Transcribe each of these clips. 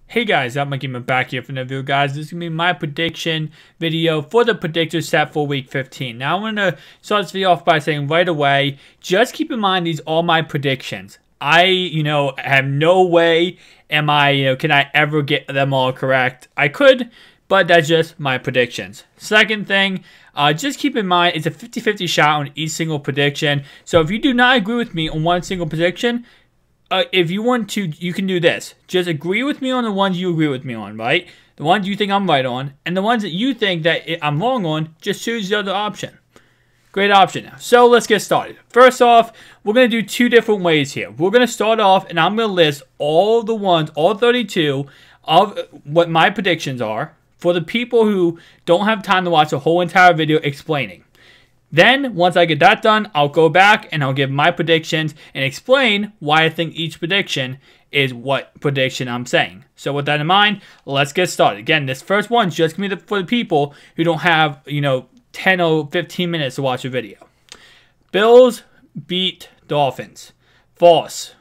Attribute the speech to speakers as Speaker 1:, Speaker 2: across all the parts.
Speaker 1: Hey guys, I'm Gamer back here for another video, guys. This is going to be my prediction video for the predictor set for week 15. Now, I'm going to start this video off by saying right away, just keep in mind these are my predictions. I, have no way can I ever get them all correct. I could, but that's just my predictions. Second thing, just keep in mind it's a 50-50 shot on each single prediction. So if you do not agree with me on one single prediction, if you want to, you can do this. Just agree with me on the ones you agree with me on, right? The ones you think I'm right on. And the ones that you think that I'm wrong on, just choose the other option. Great option. So let's get started. First off, we're going to do two different ways here. We're going to start off and I'm going to list all the ones, all 32 of what my predictions are for the people who don't have time to watch the whole entire video explaining. Then, once I get that done, I'll go back and I'll give my predictions and explain why I think each prediction is what prediction I'm saying. So with that in mind, let's get started. Again, this first one's just going to be for the people who don't have, 10 or 15 minutes to watch a video. Bills beat Dolphins. False.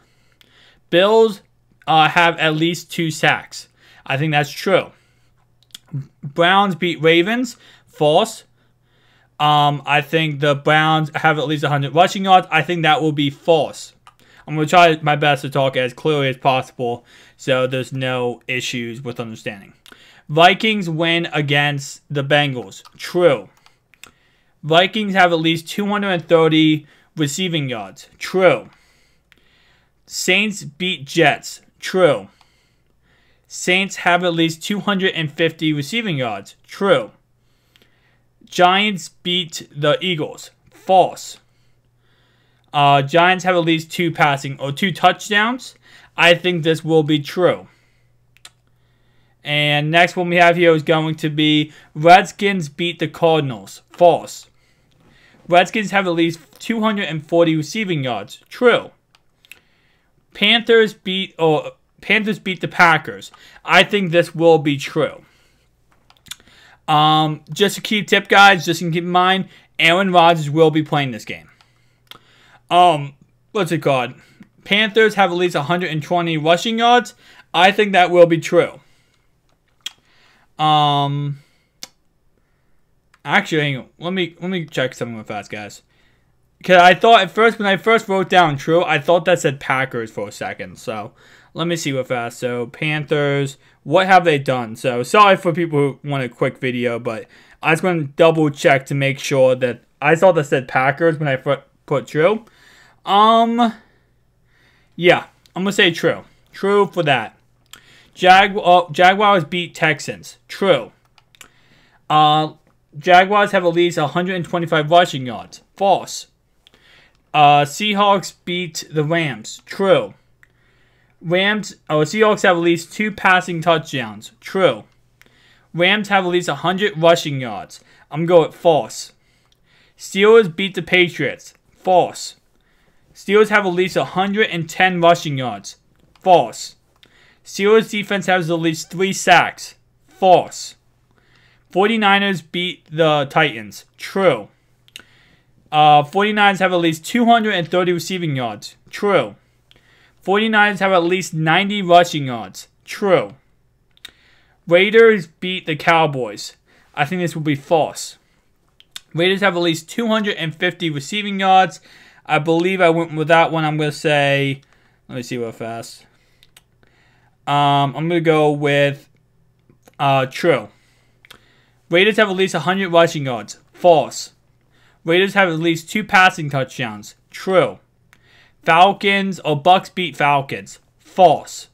Speaker 1: Bills have at least 2 sacks. I think that's true. Browns beat Ravens. False. I think the Browns have at least 100 rushing yards. I think that will be false. I'm going to try my best to talk as clearly as possible so there's no issues with understanding. Vikings win against the Bengals. True. Vikings have at least 230 receiving yards. True. Saints beat Jets. True. Saints have at least 250 receiving yards. True. Giants beat the Eagles. False. Giants have at least 2 touchdowns. I think this will be true. And next one we have here is going to be Redskins beat the Cardinals. False. Redskins have at least 240 receiving yards. True. Panthers beat the Packers. I think this will be true. Just a key tip, guys, just keep in mind, Aaron Rodgers will be playing this game. What's it called? Panthers have at least 120 rushing yards. I think that will be true. Actually, hang on. Let me check something real fast, guys. Because I thought at first, when I first wrote down true, I thought that said Packers for a second. So, let me see real fast. So, Panthers, what have they done? So, sorry for people who want a quick video, but I was going to double check to make sure that I saw that said Packers when I put true. Yeah, I'm going to say true. True for that. Jaguars beat Texans. True. Jaguars have at least 125 rushing yards. False. Seahawks beat the Rams. True. Seahawks have at least 2 passing touchdowns. True. Rams have at least 100 rushing yards. I'm going with false. Steelers beat the Patriots. False. Steelers have at least 110 rushing yards. False. Steelers defense has at least 3 sacks. False. 49ers beat the Titans. True. 49ers have at least 230 receiving yards. True. 49ers have at least 90 rushing yards. True. Raiders beat the Cowboys. I think this will be false. Raiders have at least 250 receiving yards. I believe I went with that one. I'm going to say, let me see real fast. I'm going to go with true. Raiders have at least 100 rushing yards. False. Raiders have at least 2 passing touchdowns. True. Bucks beat Falcons. False.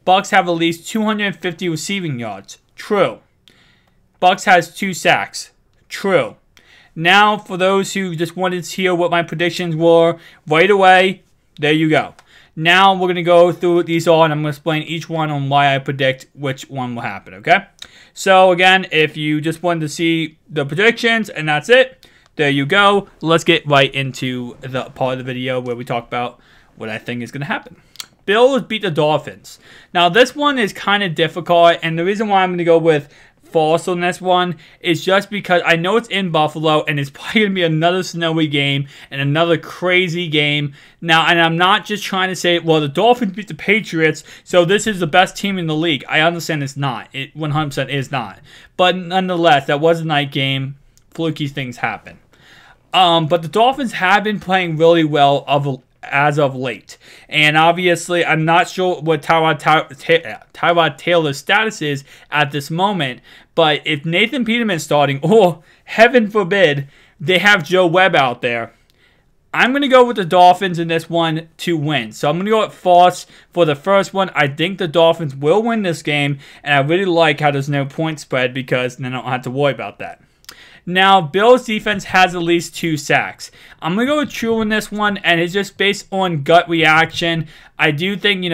Speaker 1: Bucks have at least 250 receiving yards. True. Bucks has 2 sacks. True. Now, for those who just wanted to hear what my predictions were right away, there you go. Now, we're going to go through these all, and I'm going to explain each one on why I predict which one will happen, okay? So, again, if you just wanted to see the predictions, and that's it, there you go. Let's get right into the part of the video where we talk about what I think is going to happen. Bills beat the Dolphins. Now, this one is kind of difficult, and the reason why I'm going to go with false on this one is just because I know it's in Buffalo and it's probably going to be another snowy game and another crazy game. Now, and I'm not just trying to say, well, the Dolphins beat the Patriots, so this is the best team in the league. I understand it's not. It 100% is not. But nonetheless, that was a night game. Fluky things happen. But the Dolphins have been playing really well as of late. And obviously, I'm not sure what Tyrod Taylor's status is at this moment. But if Nathan Peterman's starting, or heaven forbid, they have Joe Webb out there, I'm going to go with the Dolphins in this one to win. So I'm going to go with false for the first one. I think the Dolphins will win this game. And I really like how there's no point spread because then I don't have to worry about that. Now, Bills' defense has at least 2 sacks. I'm going to go with true in this one, and it's just based on gut reaction. I do think,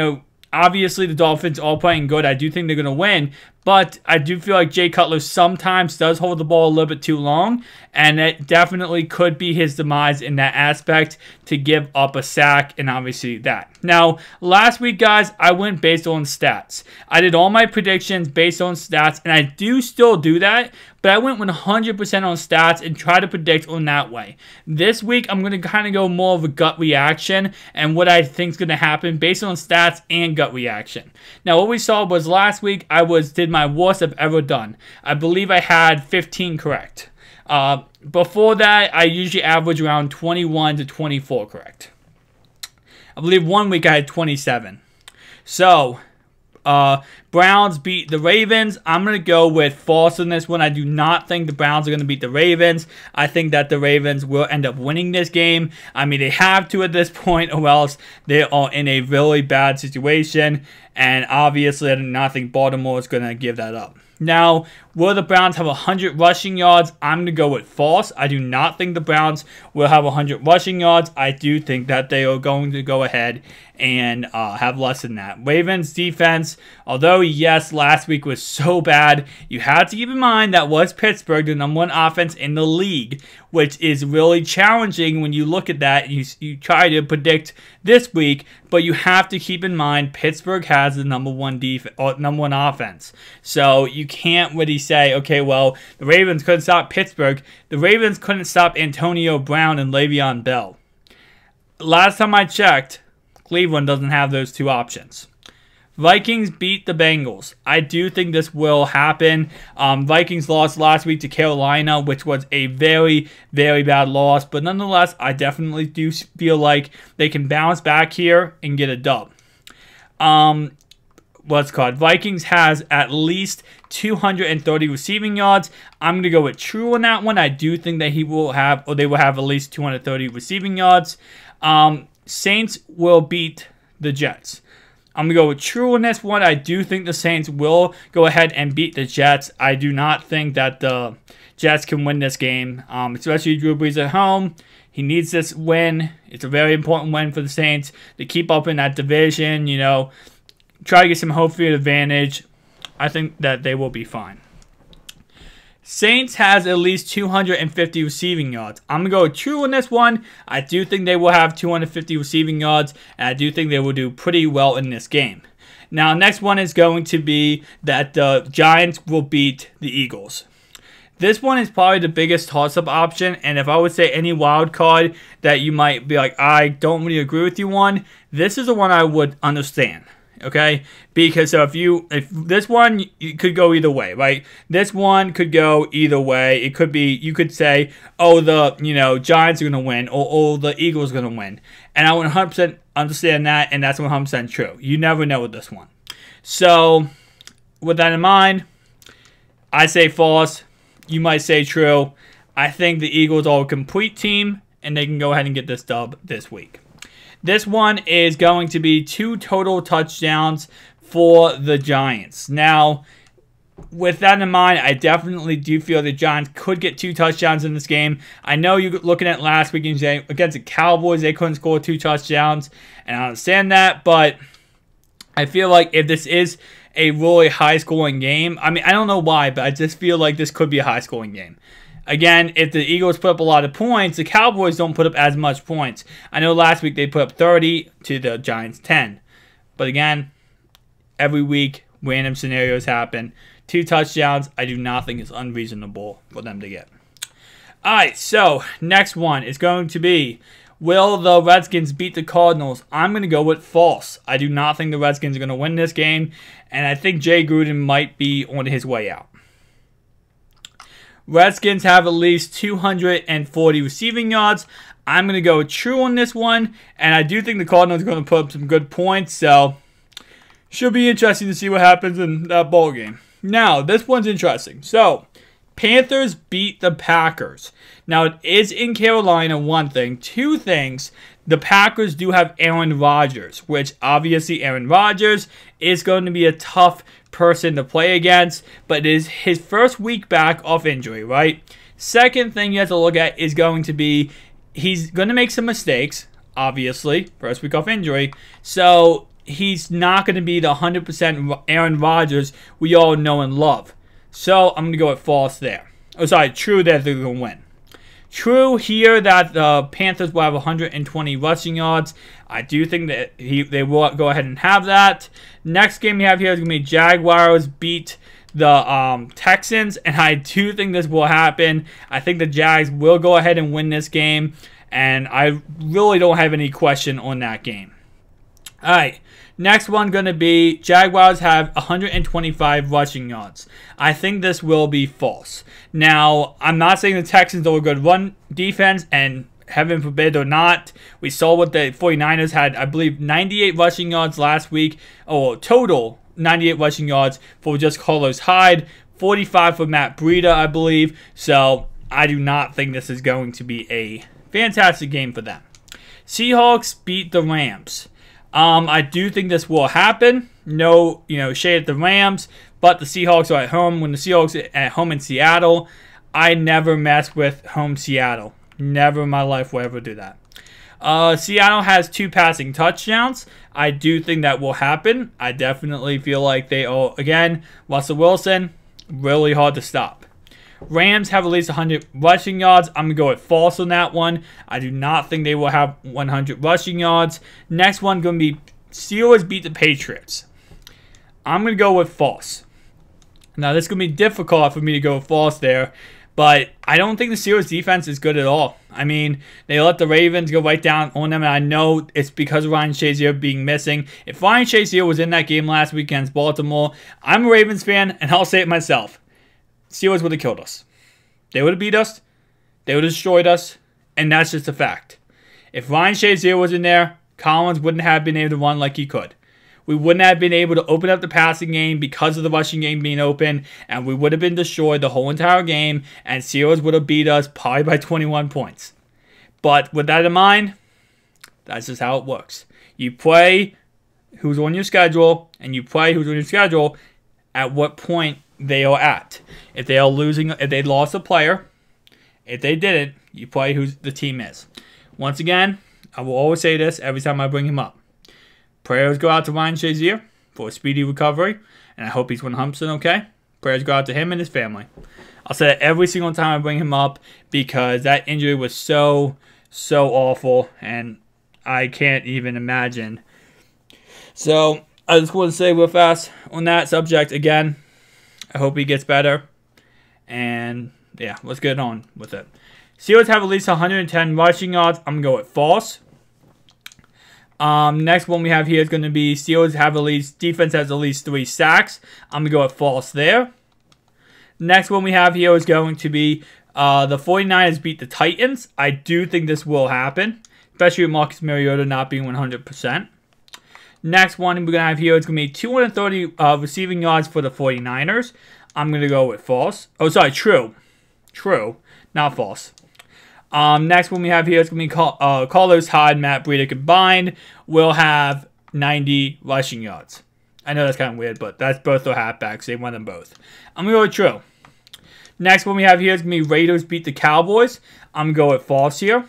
Speaker 1: obviously the Dolphins are playing good. I do think they're going to win, but I do feel like Jay Cutler sometimes does hold the ball a little bit too long, and it definitely could be his demise in that aspect to give up a sack, and obviously that. Now, last week, guys, I went based on stats. I did all my predictions based on stats, and I do still do that, but I went 100% on stats and try to predict on that way. This week, I'm going to kind of go more of a gut reaction and what I think is going to happen based on stats and gut reaction. Now, what we saw was last week, I did my worst I've ever done. I believe I had 15 correct. Before that, I usually average around 21 to 24 correct. I believe one week I had 27. So, Browns beat the Ravens. I'm going to go with false in this one. I do not think the Browns are going to beat the Ravens. I think that the Ravens will end up winning this game. I mean, they have to at this point, or else they are in a really bad situation. And obviously, I do not think Baltimore is going to give that up. Now, will the Browns have 100 rushing yards? I'm going to go with false. I do not think the Browns will have 100 rushing yards. I do think that they are going to go ahead and have less than that. Ravens defense, although yes, last week was so bad, you have to keep in mind that was Pittsburgh, the #1 offense in the league, which is really challenging when you look at that. You try to predict this week, but you have to keep in mind Pittsburgh has the #1 defense or #1 offense. So you can't really say, okay, well, the Ravens couldn't stop Pittsburgh. The Ravens couldn't stop Antonio Brown and Le'Veon Bell. Last time I checked, Cleveland doesn't have those 2 options. Vikings beat the Bengals. I do think this will happen. Vikings lost last week to Carolina, which was a very, very bad loss. But nonetheless, I definitely do feel like they can bounce back here and get a dub. Vikings has at least 230 receiving yards. I'm going to go with true on that one. I do think that they will have at least 230 receiving yards. Saints will beat the Jets. I'm going to go with true on this one. I do think the Saints will go ahead and beat the Jets. I do not think that the Jets can win this game, especially Drew Brees at home. He needs this win. It's a very important win for the Saints to keep up in that division, try to get some home field advantage. I think that they will be fine. Saints has at least 250 receiving yards. I'm going to go with true on this one. I do think they will have 250 receiving yards, and I do think they will do pretty well in this game. Now, next one is going to be that the Giants will beat the Eagles. This one is probably the biggest toss-up option, and if I would say any wild card that you might be like, I don't really agree with you on, this is the one I would understand. Okay, because so if this one, it could go either way, right? This one could go either way. It could be, you could say, oh, the Giants are gonna win, or the Eagles are gonna win, and I would 100% understand that, and that's 100% true. You never know with this one. So with that in mind, I say false. You might say true. I think the Eagles are a complete team, and they can go ahead and get this dub this week. This one is going to be 2 total touchdowns for the Giants. Now, with that in mind, I definitely do feel the Giants could get 2 touchdowns in this game. I know you're looking at last week against the Cowboys, they couldn't score 2 touchdowns, and I understand that, but I feel like if this is a really high-scoring game, I mean, I don't know why, but I just feel like this could be a high-scoring game. Again, if the Eagles put up a lot of points, the Cowboys don't put up as much points. I know last week they put up 30 to the Giants 10. But again, every week random scenarios happen. 2 touchdowns, I do not think it's unreasonable for them to get. Alright, so next one is going to be, will the Redskins beat the Cardinals? I'm going to go with false. I do not think the Redskins are going to win this game, and I think Jay Gruden might be on his way out. Redskins have at least 240 receiving yards. I'm going to go true on this one, and I do think the Cardinals are going to put up some good points, so should be interesting to see what happens in that ball game. Now, this one's interesting. So, Panthers beat the Packers. Now, it is in Carolina, one thing. 2 things, the Packers do have Aaron Rodgers, which obviously Aaron Rodgers is going to be a tough person to play against, but it is his first week back off injury, right? Second thing you have to look at is going to be, he's going to make some mistakes, obviously, first week off injury, so he's not going to be the 100% Aaron Rodgers we all know and love. So, I'm going to go with false there. Oh, sorry, true that they're going to win. True here that the Panthers will have 120 rushing yards. I do think that they will go ahead and have that. Next game we have here is going to be Jaguars beat the Texans, and I do think this will happen. I think the Jags will go ahead and win this game, and I really don't have any question on that game. Alright, next one going to be Jaguars have 125 rushing yards. I think this will be false. Now, I'm not saying the Texans are a good run defense, and heaven forbid or not. We saw what the 49ers had, I believe, 98 rushing yards last week. Oh, total 98 rushing yards for just Carlos Hyde. 45 for Matt Breida, I believe. So, I do not think this is going to be a fantastic game for them. Seahawks beat the Rams. I do think this will happen. No, shade at the Rams, but the Seahawks are at home. When the Seahawks are at home in Seattle, I never mess with home Seattle. Never in my life will I ever do that. Seattle has 2 passing touchdowns. I do think that will happen. I definitely feel like they are, again, Russell Wilson, really hard to stop. Rams have at least 100 rushing yards. I'm going to go with false on that one. I do not think they will have 100 rushing yards. Next one going to be Steelers beat the Patriots. I'm going to go with false. Now, this is going to be difficult for me to go with false there, but I don't think the Steelers defense is good at all. I mean, they let the Ravens go right down on them, and I know it's because of Ryan Shazier being missing. If Ryan Shazier was in that game last week against Baltimore, I'm a Ravens fan, and I'll say it myself. Steelers would have killed us. They would have beat us. They would have destroyed us. And that's just a fact. If Ryan Shazier was in there, Collins wouldn't have been able to run like he could. We wouldn't have been able to open up the passing game because of the rushing game being open. And we would have been destroyed the whole entire game. And Steelers would have beat us probably by 21 points. But with that in mind, that's just how it works. You play who's on your schedule. And you play who's on your schedule at what point they are at. If they are losing, if they lost a player, if they didn't, you play who the team is. Once again, I will always say this every time I bring him up. Prayers go out to Ryan Shazier for a speedy recovery, and I hope he's 100% okay. Prayers go out to him and his family. I'll say that every single time I bring him up because that injury was so awful, and I can't even imagine. So, I just want to say real fast on that subject again, I hope he gets better. And, yeah, let's get on with it. Steelers have at least 110 rushing yards. I'm going to go with false. Next one we have here is going to be Steelers have at least, defense has at least 3 sacks. I'm going to go with false there. Next one we have here is going to be the 49ers beat the Titans. I do think this will happen, especially with Marcus Mariota not being 100%. Next one we're going to have here is going to be 230 receiving yards for the 49ers. I'm going to go with false. Oh, sorry, true. True, not false. Next one we have here is going to be Carlos Hyde, Matt Breida combined will have 90 rushing yards. I know that's kind of weird, but that's both their halfbacks. They won them both. I'm going to go with true. Next one we have here is going to be Raiders beat the Cowboys. I'm going to go with false here.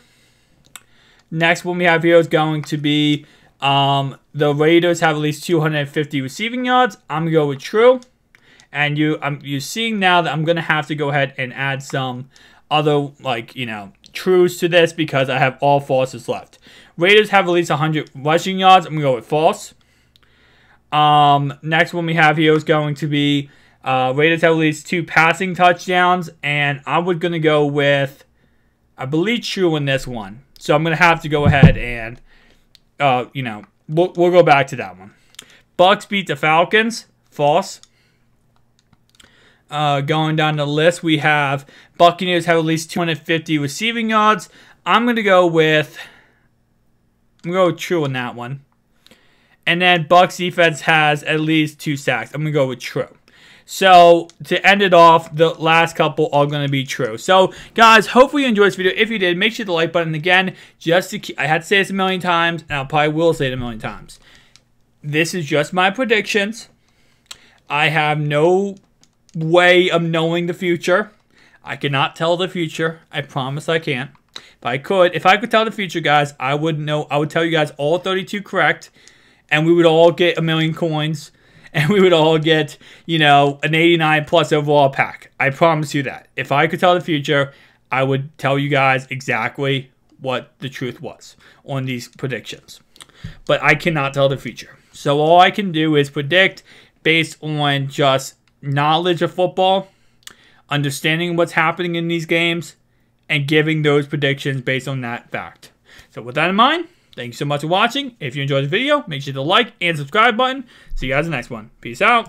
Speaker 1: Next one we have here is going to be the Raiders have at least 250 receiving yards. I'm going to go with true. And you're seeing now that I'm going to have to go ahead and add some other, truths to this because I have all falses left. Raiders have at least 100 rushing yards. I'm going to go with false. Next one we have here is going to be Raiders have at least 2 passing touchdowns, and I'm going to go with, I believe, true in this one. So I'm going to have to go ahead and, we'll go back to that one. Bucks beat the Falcons. False. Going down the list, we have Buccaneers have at least 250 receiving yards. I'm going to go with true on that one. And then Bucks defense has at least 2 sacks. I'm going to go with true. So, to end it off, the last couple are going to be true. So, guys, hopefully you enjoyed this video. If you did, make sure to like button again. Just to keep, I had to say this a million times, and I probably will say it a million times. This is just my predictions. I have no way of knowing the future. I cannot tell the future. I promise I can't. If I could tell the future, guys, I would know. I would tell you guys all 32 correct, and we would all get 1,000,000 coins. And we would all get, an 89 plus overall pack. I promise you that. If I could tell the future, I would tell you guys exactly what the truth was on these predictions. But I cannot tell the future. So all I can do is predict based on just knowledge of football, understanding what's happening in these games, and giving those predictions based on that fact. So with that in mind, thank you so much for watching. If you enjoyed the video, make sure to like and subscribe button. See you guys in the next one. Peace out.